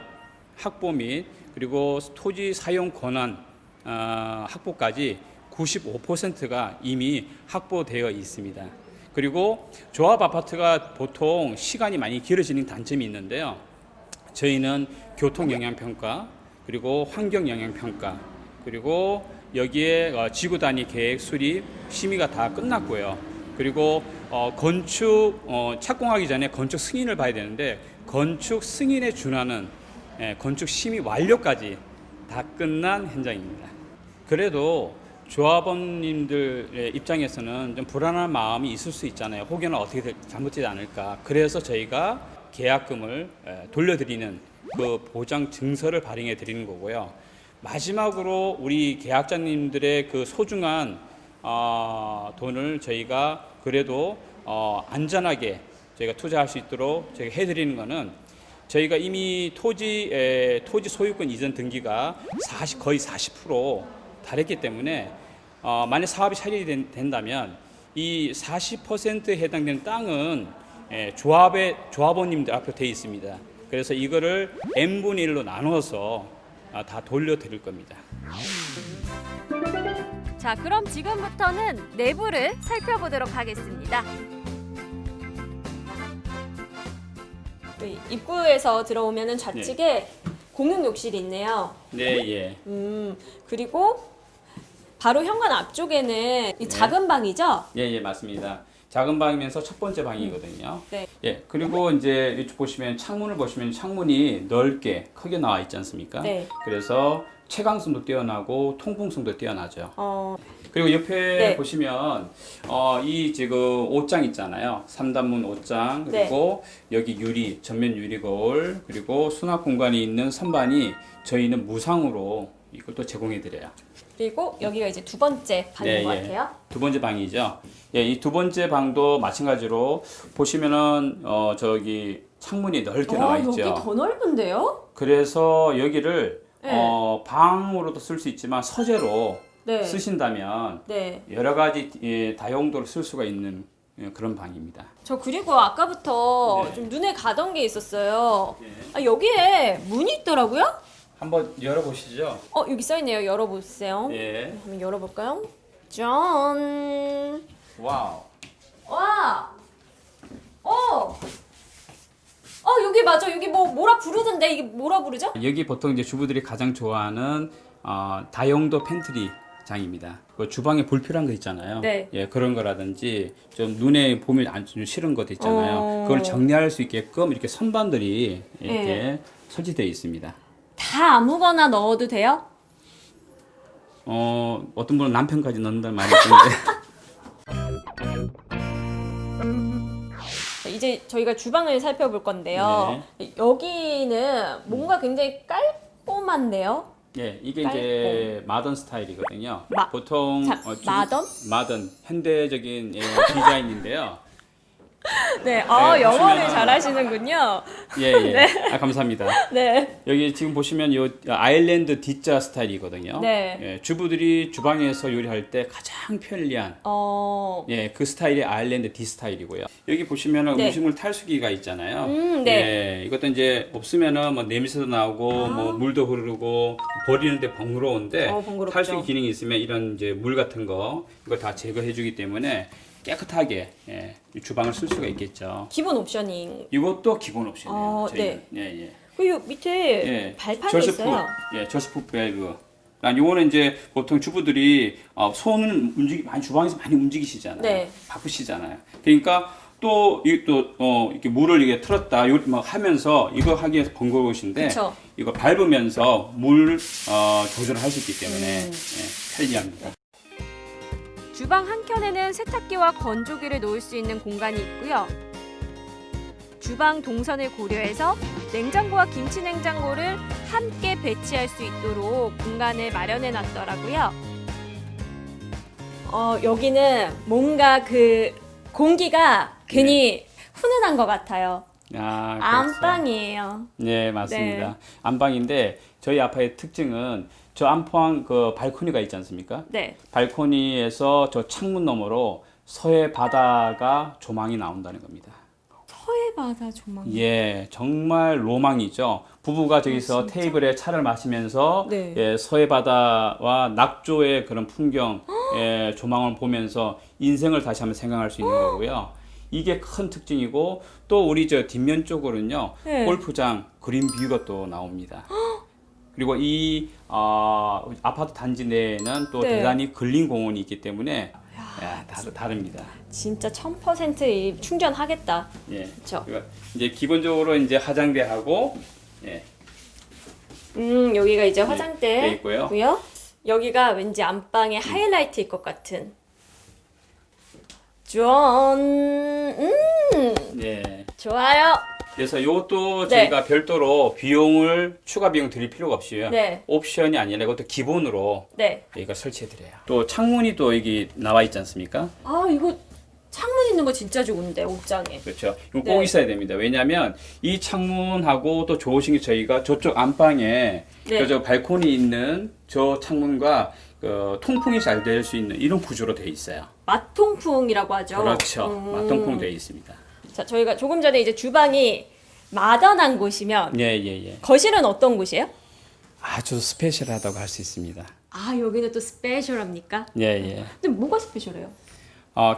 확보 및 그리고 토지 사용 권한 확보까지 95%가 이미 확보되어 있습니다. 그리고 조합 아파트가 보통 시간이 많이 길어지는 단점이 있는데요. 저희는 교통 영향 평가, 그리고 환경 영향 평가, 그리고 여기에 지구 단위 계획 수립 심의가 다 끝났고요. 그리고 건축 착공하기 전에 건축 승인을 봐야 되는데 건축 승인에 준하는 건축 심의 완료까지 다 끝난 현장입니다. 그래도 조합원님들의 입장에서는 좀 불안한 마음이 있을 수 있잖아요. 혹여나 어떻게 잘못되지 않을까. 그래서 저희가 계약금을 돌려드리는 그 보장 증서를 발행해 드리는 거고요. 마지막으로 우리 계약자님들의 그 소중한 돈을 저희가 그래도 안전하게 저희가 투자할 수 있도록 저희가 해드리는 거는 저희가 이미 토지 소유권 이전 등기가 거의 40% 달했기 때문에 만약 사업이 차질이 된다면 이 40%에 해당되는 땅은 조합원님들 앞에 되어 있습니다. 그래서 이거를 n분의 1로 나눠서 다 돌려드릴 겁니다. 자, 그럼 지금부터는 내부를 살펴보도록 하겠습니다. 입구에서 들어오면은 좌측에 공용 욕실이 있네요. 네, 예. 그리고 바로 현관 앞쪽에는 이 작은 방이죠? 예, 예, 맞습니다. 작은 방이면서 첫 번째 방이거든요. 네. 예, 그리고 이제 이쪽 보시면 창문을 보시면 창문이 넓게 크게 나와 있지 않습니까? 네. 그래서 채광성도 뛰어나고 통풍성도 뛰어나죠. 그리고 옆에 네. 보시면 이 지금 옷장 있잖아요. 3단문 옷장 그리고 여기 유리 전면 유리 거울 그리고 수납 공간이 있는 선반이 저희는 무상으로 이것도 제공해 드려요. 그리고 여기가 이제 두 번째 방인 것 같아요. 두 번째 방이죠. 예, 이 두 번째 방도 마찬가지로 보시면은 저기 창문이 넓게 나와 있죠. 여기 더 넓은데요? 그래서 여기를 네. 방으로도 쓸 수 있지만 서재로 네. 쓰신다면 네. 여러 가지 다용도로 쓸 수가 있는 그런 방입니다. 저 그리고 아까부터 좀 눈에 가던 게 있었어요. 여기에 문이 있더라고요? 한번 열어보시죠. 여기 써있네요. 열어보세요. 예. 한번 열어볼까요? 짠! 와우. 와! 여기 맞아. 여기 뭐라 부르던데 이게 뭐라 부르죠? 여기 보통 이제 주부들이 가장 좋아하는 다용도 팬트리 장입니다. 그 주방에 불필요한 거 있잖아요. 네. 예, 그런 거라든지 좀 눈에 보면 좀 싫은 것도 있잖아요. 그걸 정리할 수 있게끔 이렇게 선반들이 이렇게 설치되어 있습니다. 다 아무거나 넣어도 돼요? 어떤 분은 남편까지 넣는다는 말이 있는데. 이제 저희가 주방을 살펴볼 건데요. 여기는 뭔가 굉장히 깔끔한데요. 예, 이게 이제 마던 스타일이거든요. 보통 마던? 마던 현대적인 디자인인데요. 네, 영어를 보시면은- 잘하시는군요. 예, 예. 감사합니다. 네. 여기 지금 보시면 요 아일랜드 D자 스타일이거든요. 네. 예, 주부들이 주방에서 요리할 때 가장 편리한 예, 그 스타일이 아일랜드 D 스타일이고요. 여기 보시면은 네. 음식물 탈수기가 있잖아요. 네. 예, 이것도 이제 없으면은 뭐 냄새도 나고 뭐 물도 흐르고 버리는데 번거로운데 번거롭죠. 탈수기 기능이 있으면 이런 이제 물 같은 거 이거 다 제거해주기 때문에 깨끗하게 예, 이 주방을 쓸 수가 있겠죠. 기본 옵션이. 이것도 기본 옵션이에요. 저희는. 네. 예, 예. 그리고 밑에 예, 발판이 저스프, 있어요. 예, 저스프 밸브. 요거는 이제 보통 주부들이 손을 많이 주방에서 많이 움직이시잖아요. 네. 바쁘시잖아요. 그러니까 이렇게 물을 이게 틀었다 요리 막 하면서 이거 하기 위해서 번거로우신데 그쵸. 이거 밟으면서 물 조절을 할 수 있기 때문에 예, 편리합니다. 주방 한켠에는 세탁기와 건조기를 놓을 수 있는 공간이 있고요. 주방 동선을 고려해서 냉장고와 김치 냉장고를 함께 배치할 수 있도록 공간을 마련해 놨더라고요. 여기는 뭔가 그 공기가 괜히 훈훈한 것 같아요. 그렇죠. 안방이에요. 네, 맞습니다. 네. 안방인데 저희 아파트의 특징은 저 안방 그 발코니가 있지 않습니까? 네. 발코니에서 저 창문 너머로 서해 바다가 조망이 나온다는 겁니다. 서해 바다 조망. 예, 정말 로망이죠. 부부가 저기서 테이블에 차를 마시면서 네. 예, 서해 바다와 낙조의 그런 풍경, 예, 조망을 보면서 인생을 다시 한번 생각할 수 있는 거고요. 이게 큰 특징이고 또 우리 저 뒷면 쪽으로는요, 네. 골프장 그린 뷰가 또 나옵니다. 그리고 이 아파트 단지 내에는 또 네. 대단히 근린 공원이 있기 때문에 예, 다릅니다. 진짜 1000% 충전하겠다. 예. 그쵸. 그러니까 이제 기본적으로 이제 화장대하고 예. 여기가 이제 네 화장대고요. 있고요. 여기가 왠지 안방의 하이라이트일 것 같은. 전, 예. 좋아요. 그래서 이것도 네. 저희가 별도로 추가 비용 드릴 필요가 없이요. 네. 옵션이 아니라 이것도 기본으로 네. 저희가 설치해 드려요. 또 창문이 또 여기 나와 있지 않습니까? 이거 창문 있는 거 진짜 좋은데, 옥장에. 그렇죠. 이거 꼭 네. 있어야 됩니다. 왜냐하면 이 창문하고 또 좋으신 게 저희가 저쪽 안방에 네. 저 발코니 있는 저 창문과 그 통풍이 잘 될 수 있는 이런 구조로 되어 있어요. 맛통풍이라고 하죠. 그렇죠. 맞통풍 되어 있습니다. 자, 저희가 조금 전에 이제 주방이 마련한 곳이면 예, 예, 예. 거실은 어떤 곳이에요? 아주 스페셜하다고 할 수 있습니다. 여기는 또 스페셜합니까? 예, 예. 근데 뭐가 스페셜해요?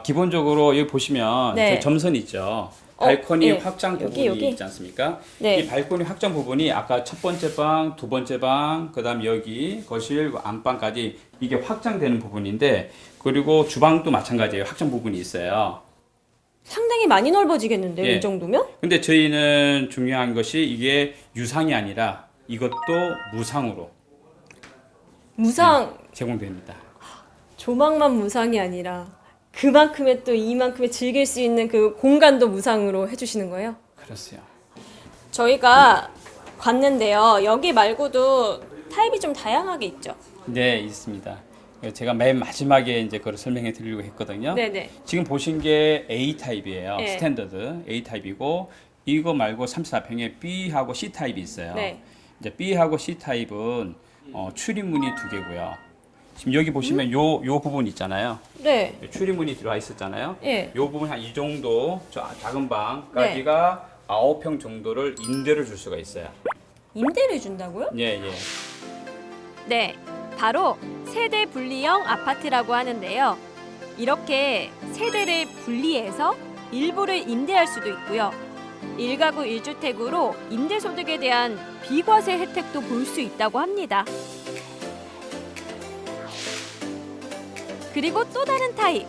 기본적으로 여기 보시면 네. 저 점선 있죠. 발코니 예. 확장 부분이 여기. 있지 않습니까? 네. 이 발코니 확장 부분이 아까 첫 번째 방, 두 번째 방, 그다음 여기 거실, 안방까지 이게 확장되는 부분인데 그리고 주방도 마찬가지예요. 확장 부분이 있어요. 상당히 많이 넓어지겠는데요, 예. 이 정도면? 근데 저희는 중요한 것이 이게 유상이 아니라 이것도 무상으로 무상, 제공됩니다. 조망만 무상이 아니라 그만큼의 또 이만큼의 즐길 수 있는 그 공간도 무상으로 해주시는 거예요? 그렇어요. 저희가 갔는데요. 여기 말고도 타입이 좀 다양하게 있죠. 네, 있습니다. 제가 맨 마지막에 이제 그걸 설명해 드리려고 했거든요. 네네. 지금 보신 게 A 타입이에요. 네. 스탠더드 A 타입이고 이거 말고 34평에 B하고 C 타입이 있어요. 네. 이제 B하고 C 타입은 출입문이 2개고요. 지금 여기 보시면 요 부분 있잖아요. 네. 출입문이 들어와 있었잖아요. 예. 요 부분 한 이 정도 저 작은 방까지가 9평 정도를 임대를 줄 수가 있어요. 임대를 준다고요? 예, 예. 네. 바로 세대 분리형 아파트라고 하는데요. 이렇게 세대를 분리해서 일부를 임대할 수도 있고요. 1가구 1주택으로 임대소득에 대한 비과세 혜택도 볼 수 있다고 합니다. 그리고 또 다른 타입.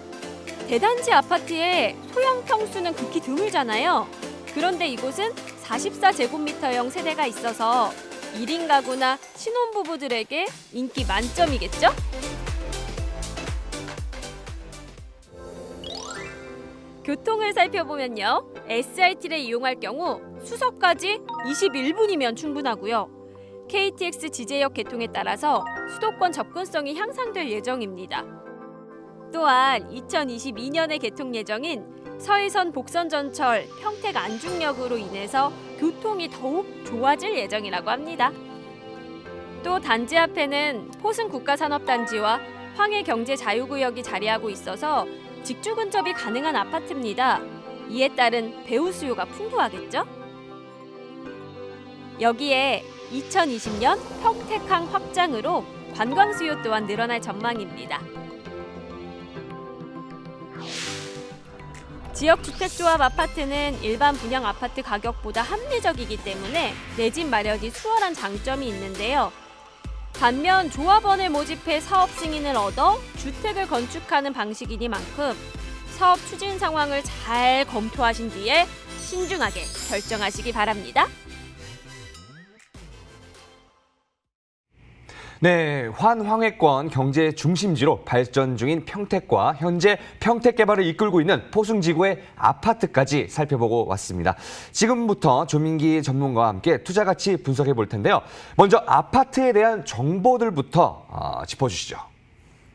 대단지 아파트의 소형 평수는 극히 드물잖아요. 그런데 이곳은 44제곱미터형 세대가 있어서 1인 가구나 신혼부부들에게 인기 만점이겠죠? 교통을 살펴보면요. SRT를 이용할 경우 수서까지 21분이면 충분하고요. KTX 지제역 개통에 따라서 수도권 접근성이 향상될 예정입니다. 또한 2022년에 개통 예정인 서해선 복선전철 평택 안중역으로 인해서 교통이 더욱 좋아질 예정이라고 합니다. 또 단지 앞에는 포승 국가산업단지와 황해경제자유구역이 자리하고 있어서 직주 근접이 가능한 아파트입니다. 이에 따른 배우 수요가 풍부하겠죠? 여기에 2020년 평택항 확장으로 관광 수요 또한 늘어날 전망입니다. 지역주택조합 아파트는 일반 분양 아파트 가격보다 합리적이기 때문에 내 집 마련이 수월한 장점이 있는데요. 반면 조합원을 모집해 사업 승인을 얻어 주택을 건축하는 방식이니만큼 사업 추진 상황을 잘 검토하신 뒤에 신중하게 결정하시기 바랍니다. 네, 환황해권 경제 중심지로 발전 중인 평택과 현재 평택 개발을 이끌고 있는 포승지구의 아파트까지 살펴보고 왔습니다. 지금부터 조민기 전문가와 함께 투자 가치 분석해 볼 텐데요. 먼저 아파트에 대한 정보들부터 짚어주시죠.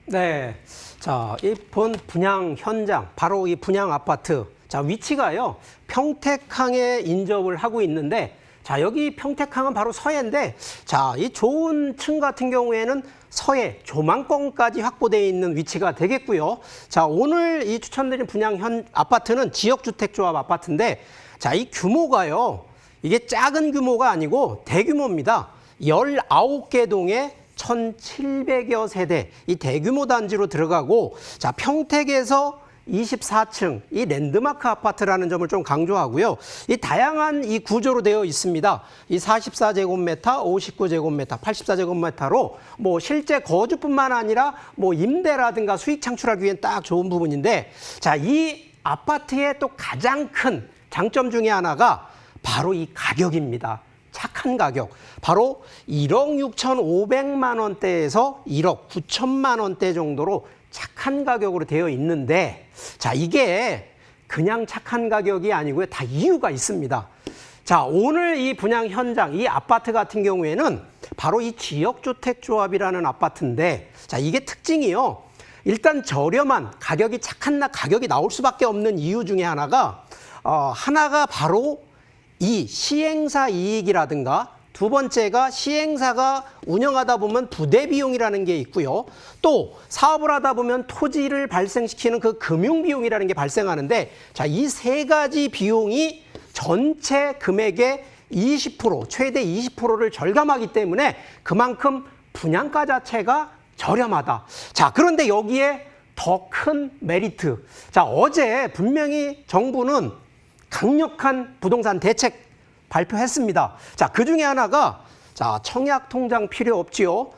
네. 자, 이 본 분양 현장, 바로 이 분양 아파트. 자, 위치가요, 평택항에 인접을 하고 있는데, 자, 여기 평택항은 바로 서해인데, 자, 이 좋은 층 같은 경우에는 서해 조망권까지 확보되어 있는 위치가 되겠고요. 자, 오늘 이 추천드린 분양 아파트는 지역주택조합 아파트인데, 자, 이 규모가요, 이게 작은 규모가 아니고 대규모입니다. 19개 동에 1,700여 세대, 이 대규모 단지로 들어가고, 자, 평택에서 24층, 이 랜드마크 아파트라는 점을 좀 강조하고요. 이 다양한 이 구조로 되어 있습니다. 이 44제곱미터, 59제곱미터, 84제곱미터로 뭐 실제 거주뿐만 아니라 뭐 임대라든가 수익 창출하기 위한 딱 좋은 부분인데, 자, 이 아파트의 또 가장 큰 장점 중에 하나가 바로 이 가격입니다. 착한 가격. 바로 1억 6,500만 원대에서 1억 9천만 원대 정도로 착한 가격으로 되어 있는데, 자, 이게 그냥 착한 가격이 아니고요. 다 이유가 있습니다. 자, 오늘 이 분양 현장, 이 아파트 같은 경우에는 바로 이 지역주택조합이라는 아파트인데, 자, 이게 특징이요. 일단 저렴한 가격이 착한 가격이 나올 수밖에 없는 이유 중에 하나가 바로 이 시행사 이익이라든가, 두 번째가 시행사가 운영하다 보면 부대 비용이라는 게 있고요. 또 사업을 하다 보면 토지를 발생시키는 그 금융 비용이라는 게 발생하는데, 자, 이 세 가지 비용이 전체 금액의 20%, 최대 20%를 절감하기 때문에 그만큼 분양가 자체가 저렴하다. 자, 그런데 여기에 더 큰 메리트. 자, 어제 분명히 정부는 강력한 부동산 대책 발표했습니다. 자, 그 중에 하나가, 자, 청약 통장 필요 없지요.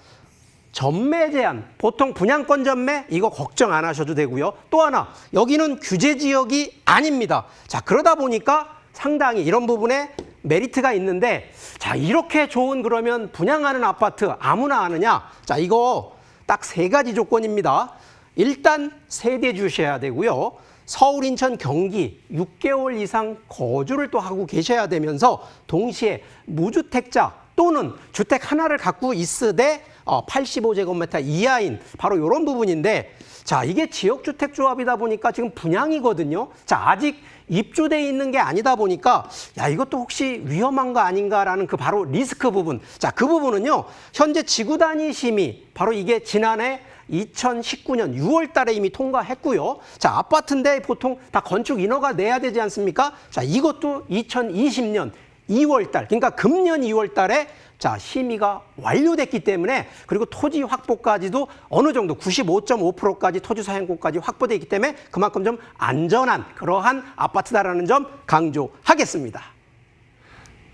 전매 제한, 보통 분양권 전매 이거 걱정 안 하셔도 되고요. 또 하나, 여기는 규제 지역이 아닙니다. 자, 그러다 보니까 상당히 이런 부분에 메리트가 있는데, 자, 이렇게 좋은 그러면 분양하는 아파트 아무나 아느냐? 자, 이거 딱 세 가지 조건입니다. 일단 세대 주셔야 되고요. 서울, 인천, 경기 6개월 이상 거주를 또 하고 계셔야 되면서 동시에 무주택자 또는 주택 하나를 갖고 있으되 85제곱미터 이하인 바로 이런 부분인데, 자, 이게 지역주택조합이다 보니까 지금 분양이거든요. 자, 아직 입주돼 있는 게 아니다 보니까 야, 이것도 혹시 위험한 거 아닌가라는 그 바로 리스크 부분. 자, 그 부분은요, 현재 지구단위 심의, 바로 이게 지난해 2019년 6월 달에 이미 통과했고요. 자, 아파트인데 보통 다 건축 인허가 내야 되지 않습니까? 자, 이것도 2020년 2월 달, 그러니까 금년 2월 달에 자, 심의가 완료됐기 때문에, 그리고 토지 확보까지도 어느 정도 95.5%까지 토지 사용권까지 확보되어 있기 때문에 그만큼 좀 안전한 그러한 아파트다라는 점 강조하겠습니다.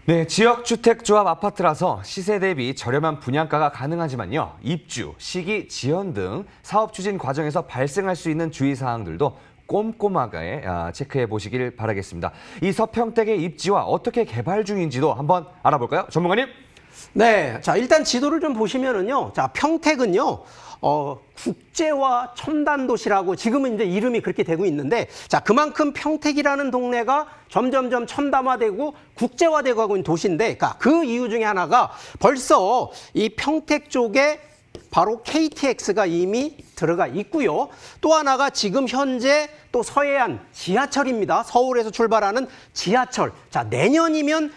네, 지역주택조합 아파트라서 시세 대비 저렴한 분양가가 가능하지만요. 입주, 시기, 지연 등 사업 추진 과정에서 발생할 수 있는 주의사항들도 꼼꼼하게 체크해 보시길 바라겠습니다. 이 서평택의 입지와 어떻게 개발 중인지도 한번 알아볼까요? 전문가님? 네, 자, 일단 지도를 좀 보시면은요. 자, 평택은요. 국제화 첨단 도시라고 지금은 이제 이름이 그렇게 되고 있는데, 자, 그만큼 평택이라는 동네가 점점점 첨단화되고 국제화되고 하고 있는 도시인데, 그 이유 중에 하나가 벌써 이 평택 쪽에 바로 KTX가 이미 들어가 있고요. 또 하나가 지금 현재 또 서해안 지하철입니다. 서울에서 출발하는 지하철. 자, 내년이면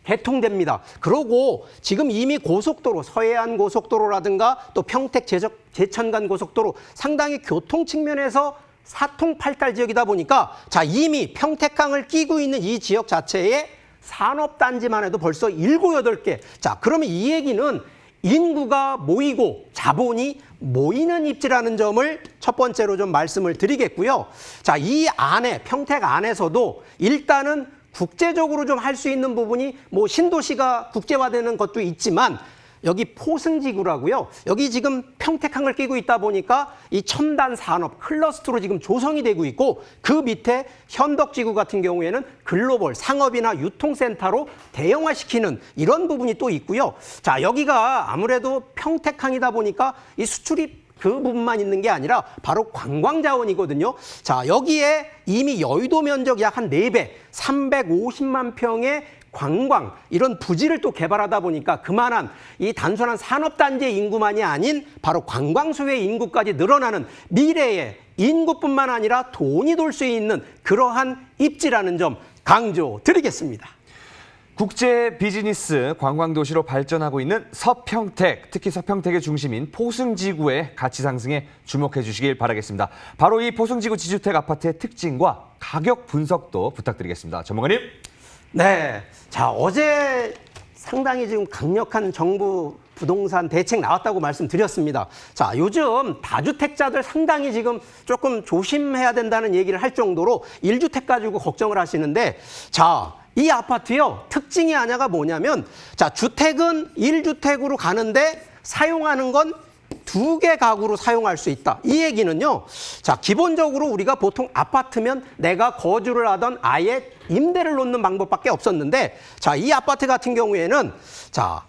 개통됩니다. 그리고 지금 이미 고속도로, 서해안 고속도로라든가 또 평택 제천간 고속도로 상당히 교통 측면에서 사통팔달 지역이다 보니까 자, 이미 평택항을 끼고 있는 이 지역 자체에 산업단지만 해도 벌써 7, 8개. 자, 그러면 이 얘기는 인구가 모이고 자본이 모이는 입지라는 점을 첫 번째로 좀 말씀을 드리겠고요. 자, 이 안에, 평택 안에서도 일단은 국제적으로 좀 할 수 있는 부분이 뭐 신도시가 국제화되는 것도 있지만 여기 포승지구라고요. 여기 지금 평택항을 끼고 있다 보니까 이 첨단 산업 클러스터로 지금 조성이 되고 있고 그 밑에 현덕지구 같은 경우에는 글로벌 상업이나 유통센터로 대형화시키는 이런 부분이 또 있고요. 자, 여기가 아무래도 평택항이다 보니까 이 수출입 그 부분만 있는 게 아니라 바로 관광자원이거든요. 자, 여기에 이미 여의도 면적 약 한 4배, 350만 평의 관광 이런 부지를 또 개발하다 보니까 그만한 이 단순한 산업단지의 인구만이 아닌 바로 관광수의 인구까지 늘어나는 미래의 인구뿐만 아니라 돈이 돌 수 있는 그러한 입지라는 점 강조드리겠습니다. 국제 비즈니스 관광도시로 발전하고 있는 서평택, 특히 서평택의 중심인 포승지구의 가치 상승에 주목해 주시길 바라겠습니다. 바로 이 포승지구 지주택 아파트의 특징과 가격 분석도 부탁드리겠습니다. 전문가님. 네. 자, 어제 상당히 지금 강력한 정부 부동산 대책 나왔다고 말씀드렸습니다. 자, 요즘 다주택자들 상당히 지금 조금 조심해야 된다는 얘기를 할 정도로 1주택 가지고 걱정을 하시는데 자, 이 아파트요. 특징이 하나가 뭐냐면 자, 주택은 1주택으로 가는데 사용하는 건 2개 가구로 사용할 수 있다. 이 얘기는요. 자, 기본적으로 우리가 보통 아파트면 내가 거주를 하던 아예 임대를 놓는 방법밖에 없었는데 자, 이 아파트 같은 경우에는 자,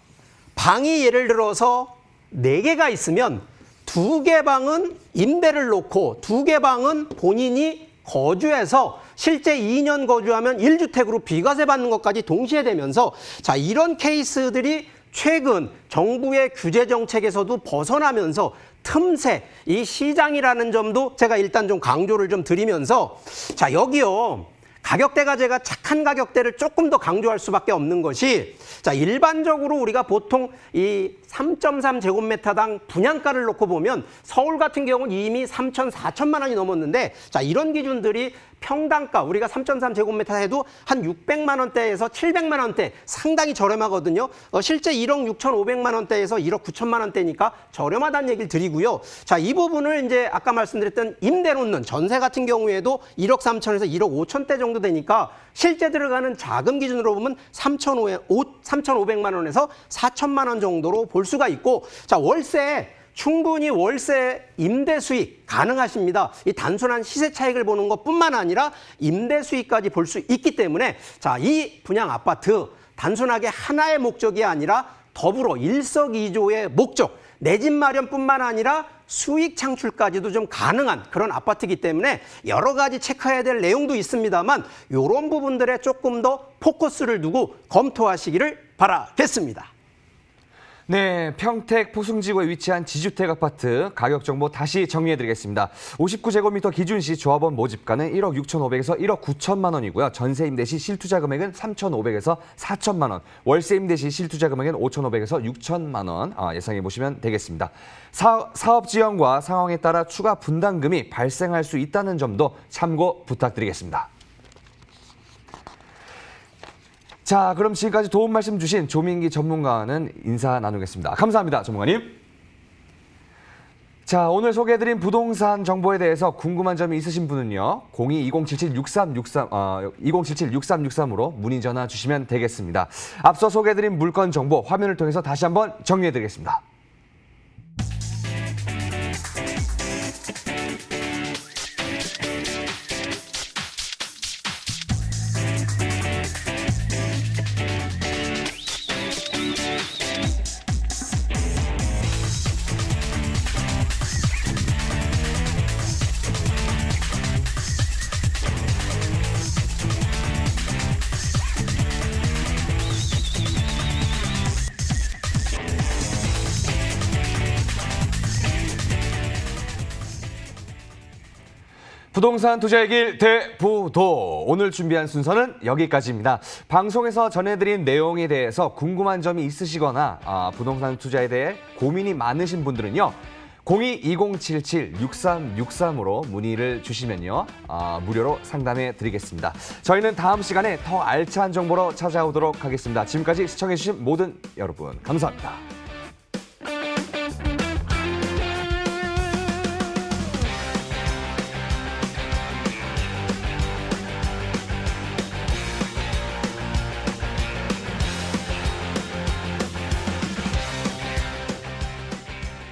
방이 예를 들어서 4개가 있으면 2개 방은 임대를 놓고 2개 방은 본인이 거주해서 실제 2년 거주하면 1주택으로 비과세 받는 것까지 동시에 되면서 자, 이런 케이스들이 최근 정부의 규제 정책에서도 벗어나면서 틈새 이 시장이라는 점도 제가 일단 좀 강조를 좀 드리면서 자, 여기요. 가격대가 제가 착한 가격대를 조금 더 강조할 수밖에 없는 것이 자, 일반적으로 우리가 보통 이 3.3제곱미터당 분양가를 놓고 보면 서울 같은 경우는 이미 3천, 4천만 원이 넘었는데 자, 이런 기준들이 평당가 우리가 3.3제곱미터 해도 한 600만 원대에서 700만 원대 상당히 저렴하거든요. 실제 1억 6,500만 원대에서 1억 9천만 원대니까 저렴하다는 얘기를 드리고요. 자, 이 부분을 이제 아까 말씀드렸던 임대 놓는 전세 같은 경우에도 1억 3천에서 1억 5천대 정도 되니까 실제 들어가는 자금 기준으로 보면 3,500만 원에서 4천만 원 정도로 볼 수가 있고 자, 월세 충분히 월세 임대 수익 가능하십니다. 이 단순한 시세 차익을 보는 것뿐만 아니라 임대 수익까지 볼 수 있기 때문에 자, 이 분양 아파트 단순하게 하나의 목적이 아니라 더불어 일석이조의 목적 내 집 마련뿐만 아니라 수익 창출까지도 좀 가능한 그런 아파트이기 때문에 여러 가지 체크해야 될 내용도 있습니다만 이런 부분들에 조금 더 포커스를 두고 검토하시기를 바라겠습니다. 네, 평택 포승지구에 위치한 지주택 아파트 가격 정보 다시 정리해드리겠습니다. 59제곱미터 기준시 조합원 모집가는 1억 6,500에서 1억 9천만 원이고요. 전세 임대 시 실투자 금액은 3,500에서 4천만 원, 월세 임대 시 실투자 금액은 5,500에서 6천만 원 예상해 보시면 되겠습니다. 사업 지형과 상황에 따라 추가 분담금이 발생할 수 있다는 점도 참고 부탁드리겠습니다. 자, 그럼 지금까지 도움 말씀 주신 조민기 전문가는 인사 나누겠습니다. 감사합니다, 전문가님. 자, 오늘 소개해드린 부동산 정보에 대해서 궁금한 점이 있으신 분은요. 02-2077-6363으로 문의 전화 주시면 되겠습니다. 앞서 소개해드린 물건 정보 화면을 통해서 다시 한번 정리해드리겠습니다. 부동산 투자의 길 대부도 오늘 준비한 순서는 여기까지입니다. 방송에서 전해드린 내용에 대해서 궁금한 점이 있으시거나 부동산 투자에 대해 고민이 많으신 분들은요. 02-2077-6363으로 문의를 주시면요. 무료로 상담해 드리겠습니다. 저희는 다음 시간에 더 알찬 정보로 찾아오도록 하겠습니다. 지금까지 시청해 주신 모든 여러분 감사합니다.